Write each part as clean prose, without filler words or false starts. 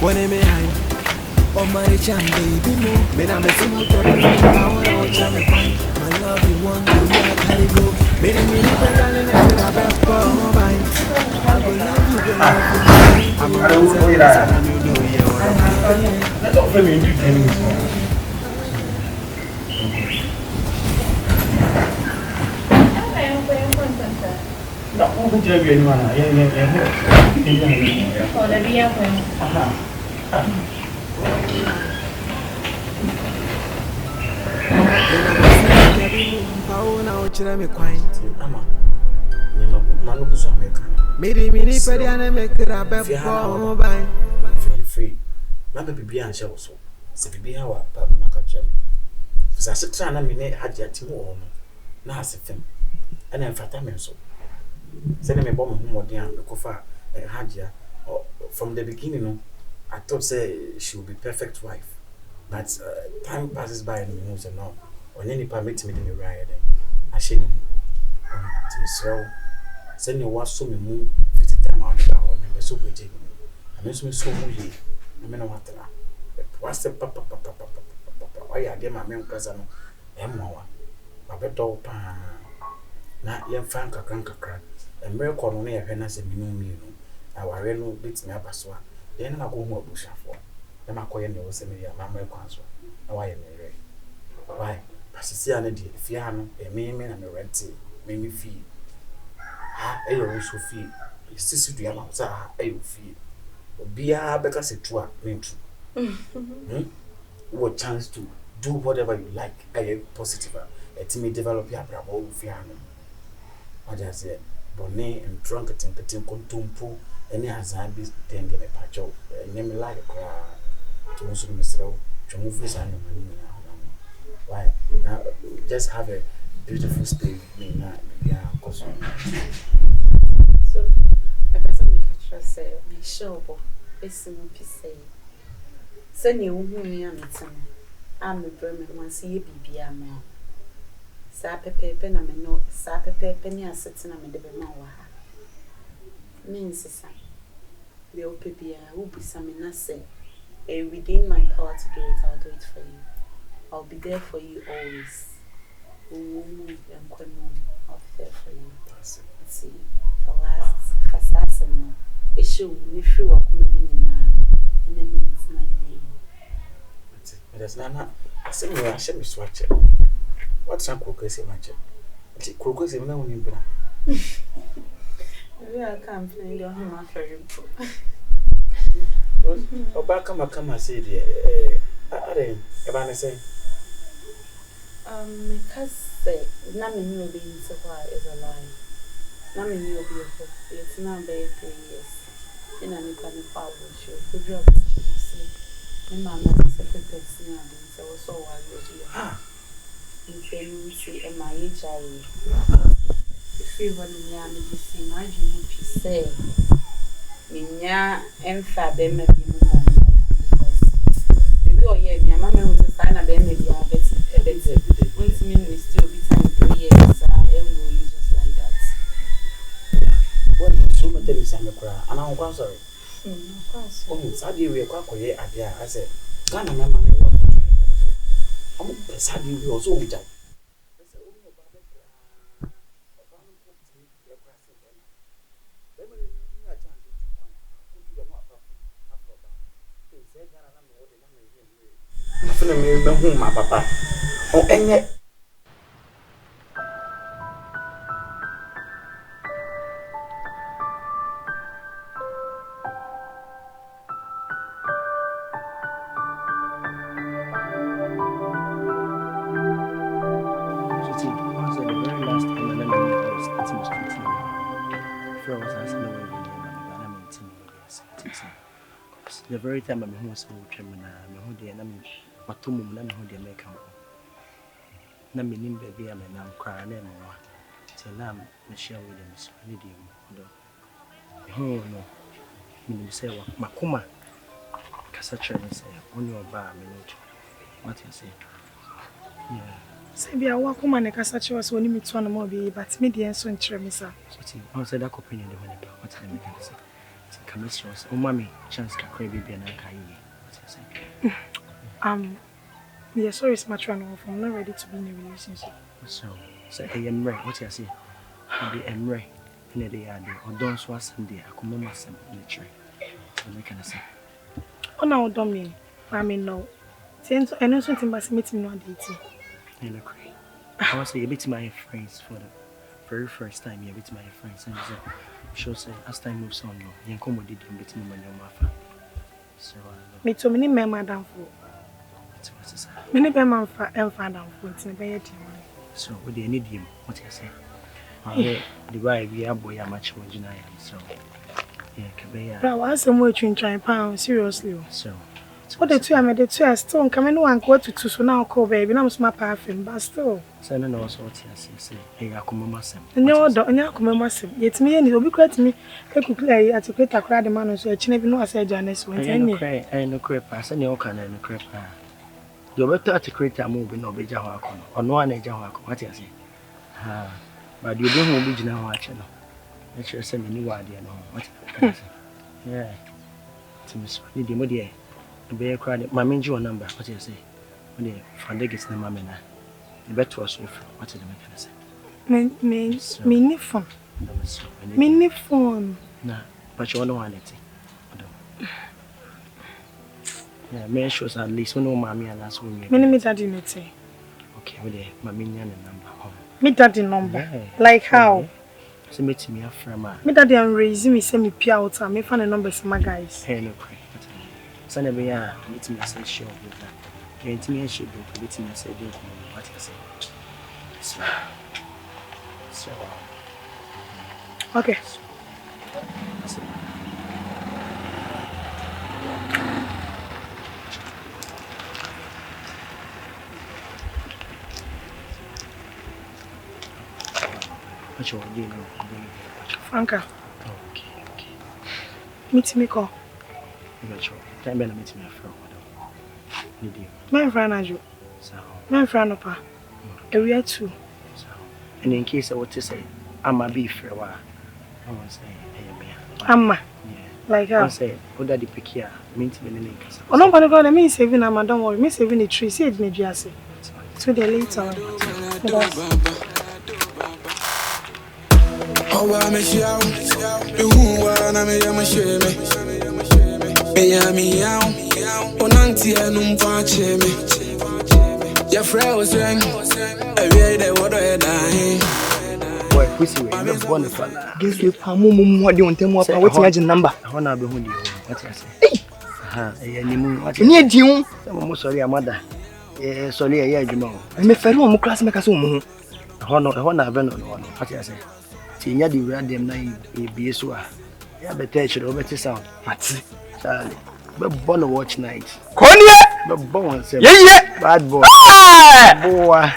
When I'm behind, oh my jam baby mo. Me na me sumo to the power of jam fine. My love you want to be a carry go. Me better than a bad for mine. I will love you, girl. I'm a you know you're Let's offer me into 10 minutes more. No, I'm going to tell you anyone. Oh, the beer point. Feel free. My baby and shall also. Say, be our Babuna Jam. For I sit trying to minute Hajia Timo. Now, I said, and then Fatam so. Send me a bomb more down the Kofa and Hajia. From the beginning, I thought say she would be perfect wife. But time passes by and we know no. When any permit me to be right, I shouldn't. To be so. Send your wife so me move 50 times out of the hour and so we take me. I miss me so much. I mean, what what's the papa? Why are they my main cousin? Emma, my bed dog pan. Not young Franka crack. And miracle on air, and I said, you know, I will no beats me up as well. Then I go more bush for. Then I call you and say, my American answer. Why am I? Why? Passicianity, Fiano, a meme and a renty, made me feel. I also feel. Sister, do you have a feel? Be a better situa, mean true. What chance to do whatever you like? I am positive. Let me develop your bravo, Fiano. I just said, Bonnet and Trunket and Petit Contumpo, any as I be tending a patch of name like a crowd to also Mr. to move his hand. Why? Now, just have a beautiful stay with me now. Yeah, of course. So, I got something to say, my show, it's in say. Send you whom I'm a Burman once a year, be a man. Sapepe pen, I may know Sapepe penny as sitting on the Bemawa. Means, the old baby will be some in us say, within my power to do it, I'll do it for you. I'll be there for you always. I'll be there for you. See, for last, assassin, a show, if you are coming in a minute, my name. There's Nana, I said, I shall be swatched. What's a crocus in my chip? Crocus in my own implant. We are camping on him after you. Oh, back come, I said, I didn't say. Because say, nothing will be so far is a lie. Nothing will be a hope. It's now very 3 years. In an economic power, good job, you say. And my secretary, so was so wild. In say, and my age, if you want me, you see, my you say, Minya and Fabe may be because maybe or yet, my mamma was a sign of maybe a better. Once me still be time 3 years, I am going just like that. Well, so much is in the crowd, and I'm quite sorry. Oh, Sadie, we are quite idea. I said, Ghana, my mamma, I'm Sadie, we also be done. My papa. Oh, and yet. The very time I'm home, so Tremana, my whole day, and I'm Matumum, and who they make come. Namin baby, I'm now crying, and till I'm Michelle Williams, medium. Oh, no, you say, Makuma, Cassacha, say, on your bar, minute. What you say? Yeah. Say, I walk on a Cassacha was when you meet one more, but me the answer in Tremisa. So, I said, that opinion, the one about what I mean. commissions. Oh, mommy, chance can crave baby and I can. Yeah, sorry, it's much run off. I'm not ready to be in a relationship. So I am right. What you say? I am right. In the yard, or don't swas in there. I come on some in the tree. What can I say? Oh, no, don't mean. I mean, no. Since I know something about meeting no dating. In the crate. I want to say a bit my friends for the very first time. A bit my friends. And so, sure, say, as time moves on, you come with it and bit me money on my phone. So, me too many men, madam. Many men and found out what's in the bed. So, what do you need him? What you say? The way we are boy, I'm much more general. So, yeah, Kabaya. But I was somewhere to try pound seriously. So, what the two I made the two are still coming one quarter to so now call baby. I'm smart parfum, but still. So, I don't know what you say. Hey, I come massam. No, don't come massam. Yet me and it will be quite me. I could play at a great crowd man, so I never know I said Janice when I no crap, I send your can and crap. You better to create a movie no be Jawako or no one a Jawako. What you say? But you don't be now watching. Let's just send me new idea. No, what can I say? Yeah, to Miss Lady Moody. To be a crowd, my main number. What you say? When the Fandegis the mamma, the better was with what is the mechanism? Mini phone. Mini phone. No, but you don't want it. Yeah, make sure at least no mommy and that's when you. Me daddy need say. Okay, well there, mommy and number. Me daddy number. Yeah. Like how? So meet me a friend. Me daddy and raise me say me pay out and me find the numbers my guys. Hey, no cry. So never ya meet me say sure with that. You me should be meet me say do what you say. So. Okay. Franka. Okay. Meet me call. Time meet me a friend. My friend Ajo. My friend Opa. We are two. And in case I want to say, I'm a beef for a while. I want to say, Amma. Like how? I say, oh, daddy pick here. Meet me in the case. Oh, no, but I mean, saving Amma, don't worry. Me saving the tree. See it, Nijiase. So they're later. Oh, I'm a show. Who wanna make a shame? Me out. On auntie and watch me. Your friend was saying, I read that what I dying. Boy, pussy, I'm born for that. Guess you Pamu, what do you want to tell me? What's your number? I want to be with you. What I say? What need you? I'm sorry, mother. Sorry, yeah, you know. I'm a fellow class make us home. Honor, what I say? Tinya di random na be so a ya better should over sound mati Charlie be born watch night konie be born say yeah bad boy boy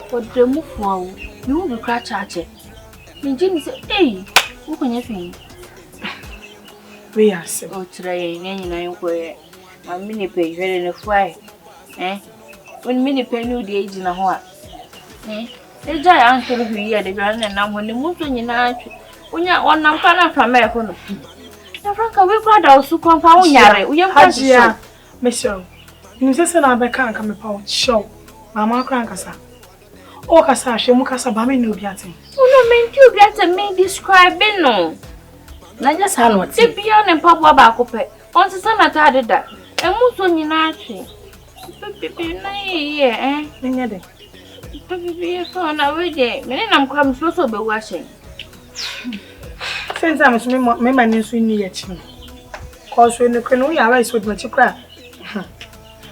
for the move for you will cry church me jini say eh wo konya fin we are say o try nyi na nko e ma mini pe hwere ne fuai when mini pe nu de agi na ho a Eja ya answer who here the grand and now when the moon in arch. When you're on Nampana from American. Franka, we got also compound yare. We are Hajia, Monsieur. You just said I can't come about show. Mamma Crankasa. Oh, Cassa, she Mukasa Bami no Biati. Oh, no, mean you get me describing no. Not just how what tip beyond and Papa Bacope. On the sun added that. And Muson in arching. Yeah, Baby, phone already. I'm coming to be washing. Since I'm my news we need it. Cause when the canoe arrives with my chukra.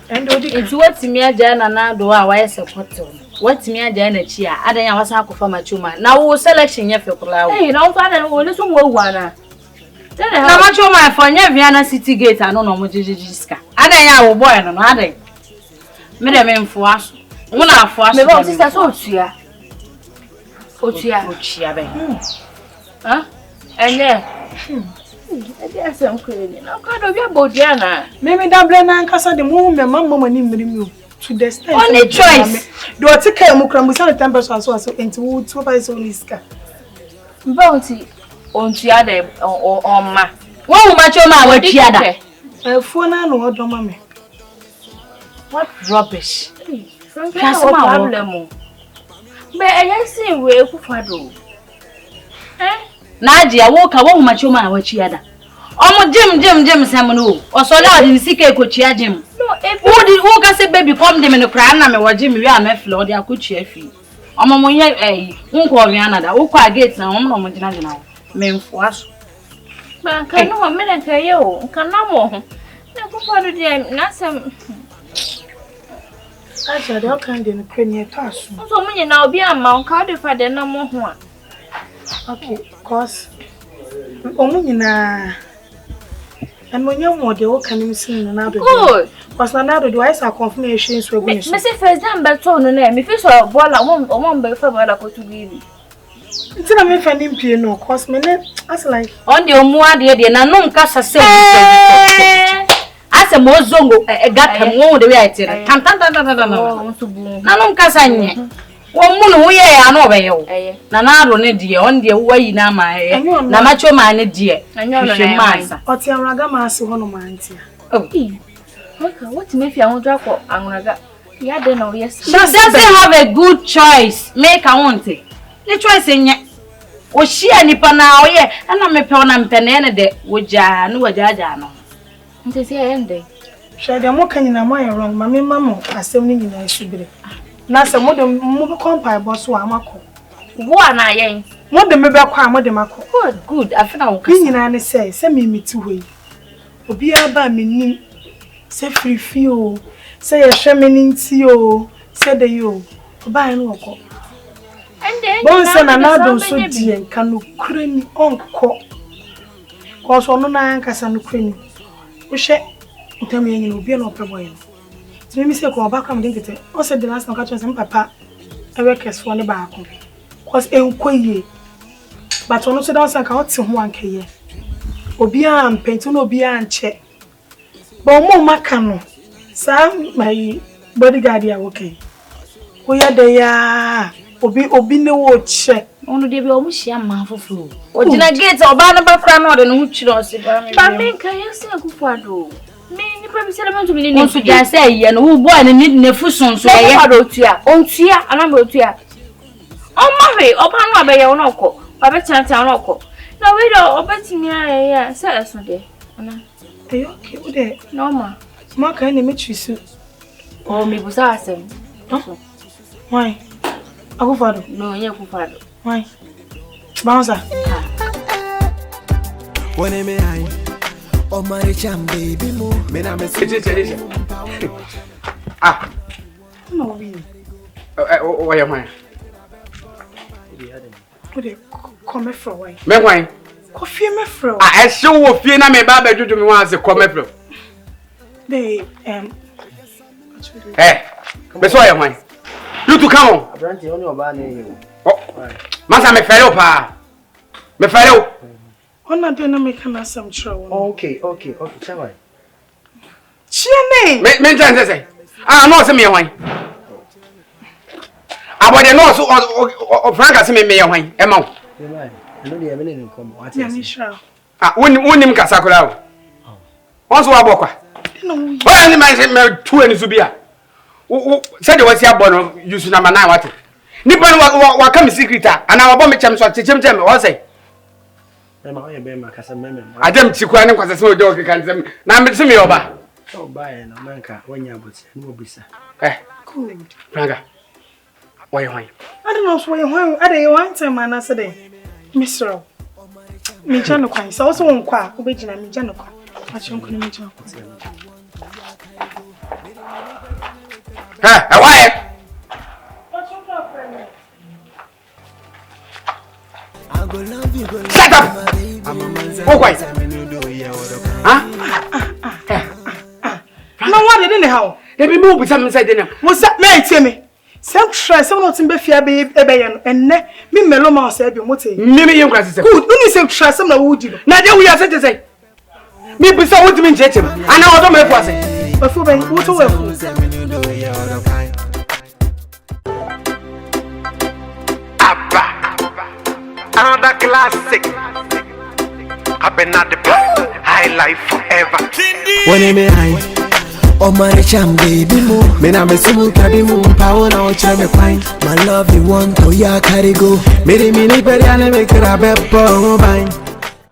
And it's what's me a nanaaddo, I support. What's me a Jana chia? I don't was a for my chuma. Now we'll selection your flower. Hey, no, father, will listen to one. Tell her how much my phone, Vienna City Gate. I don't know what you just got. I don't know, boy, and another. Madam, for us. Una force me want sister so otua be ene ade some clean na ka do bia bodia na me double na nkasa de mo me mamma ni mmiri to the extent only choice do o take am kra mu say temperature so enti wo to buy so niska bounty ontua de on ma Wo ma choma wa tiada. Phone na no do mama. What rubbish. Franka problem. Be ayensi we kufado. Na adia wo ka wo ma choma wa tiada. Omo jim sam no. Osola odi sika ekochia jim. No, wo ka say baby come dem no kra na me wa jim wi amefle odi akochia fi. Omo mo ye nko wi anada. Wo kwa gate na omo no mo gina wo. Memfo aso. Ba kan no me na ka ye o. Kan na mo ho. Na kufado dia na sam. Aja de kan de no kwenye taso. So munye na obi amma on ka de fa de na mo ho a. Okay, cause omunyina and when you want the can you see nanaaddo? Good. Cause nanaaddo do I say confirmation so go. Me say first time be to no na me fi so bola won be fa bola ko to bibi. Nti na me fa nim pie no cause me ne as like On the omuade de na no nka sase. Ase mo zongo gata mo de we aitire. Tan. Na no nka sanye. Wo mu no ye ya na obeye wo. Nanaaddo ne de on de wayi na ma na ma choma ne de. Hwe mansa. oti anraga ma ase ho no mantia. Okay, what me fi awon do akọ anraga. Ya de na yes. She doesn't have a good choice. Make I want it. The choice nye. O shia nipa na oye na me pe ona mpe na de woja no wajaja no. Nti se ya ndey. Hwe de mo kan nyina mo aye wrong ma me mamo asem ni nyina asubire. Na se mo de mo compare boss wa amako. Wo na yen. Mo de me be kwa mo de mako. Good. I feel Ki nyina ne se me miti hoyi. Obi aba menim se free o. Se ye hwe me nti o. Se de yo. Oba no okọ. Bon se nanaaddo so die nka no kurani onko. Cause ono na nkasa no kurani. Wo hwe ntam ye nyina obi na opeboy no. Ti me se ko oba kam de nkete. O se de last na ka chon se papa ewe kesfo ne ba ako. Cause enkoye. But ono se don san ka oti ho anka ye. Obi am penti no obi an che. Ba mo maka no. Sa my bodyguard ya okay. Wo ya de ya obi ne wo che. Ono de bi o mu hia ma foforo. O gina gate oba na ba fra na o de no hu chiro o se ba me. Ba me kan yesi akufado. Me ni pa bi se na to me ni. Onsu ja se ye no wo boy ne nefusun so ye. Akufado otua. Ontua anamba otua. Omawe oba no abaye wo na okọ. Oba chanta na okọ. Na we do obetimi aye ya se eso de. Ana. Hey okay, wo de Normal. ma kan ne metrisu. Oh, me busa asem. Why? Akufado. No, nye akufado. Why? Bouncer. When me high, oh mariam baby mo. Me na me say. Ah. No we. Why am I? Wo de come from why? Me why? Coffee me from. I show wo fie na me ba ba juju me wan se come from. They Me so am I? You to come on. Abranti oni oba na eyo. Oh. Masa me fere o pa. Me fere o. ona de na me kana sam chiro wo. Okay. Chawai. Chiene. Me ntan say. Ah no se me hwan. Abode no so o Franka se me hwan. E ma wo. Demai. Eno de yebele ni nkom. What Ya is? ni shira. Ah wonim kasa kola o. Onso wa bokwa. No we. Why ni man say me tu eni so bia. Say the wasi abono use number 9 what? Nipa wa come secret ana wa bo me chem so chechem what say? Mema oye be makasa meme. Adam chikwa ne kwase se o de o kan sem. Na me se me oba. So buy na manka wanya boti no obisa. Good. Franka. Why? I don't know so why I dey one time man say dey. Mr. Me jano kwan. So so won kwa obegina me jano kwa. Achon ko ni me jano. Why? I go love you, go Shut up! Oh, quiet. Huh? No what dey dey how? They be move with some inside them. Mo sa me tie me. Sem try sem no tin be fia be ye no enne me melo ma o say bi mo tie. Me yem kwase se. Good, uni sem try sem na wo di no. Na dey we are say say. Me be so what me nchechem. Ana odo me for say. Before ben wo to we. Another classic. I've been at the block, high life forever. When me high, oh mariam baby mo. Me na me sumu kabi mo, power na ocha me fine. My love you want to ya carry go. Me ni peri ane me kira beppo bang.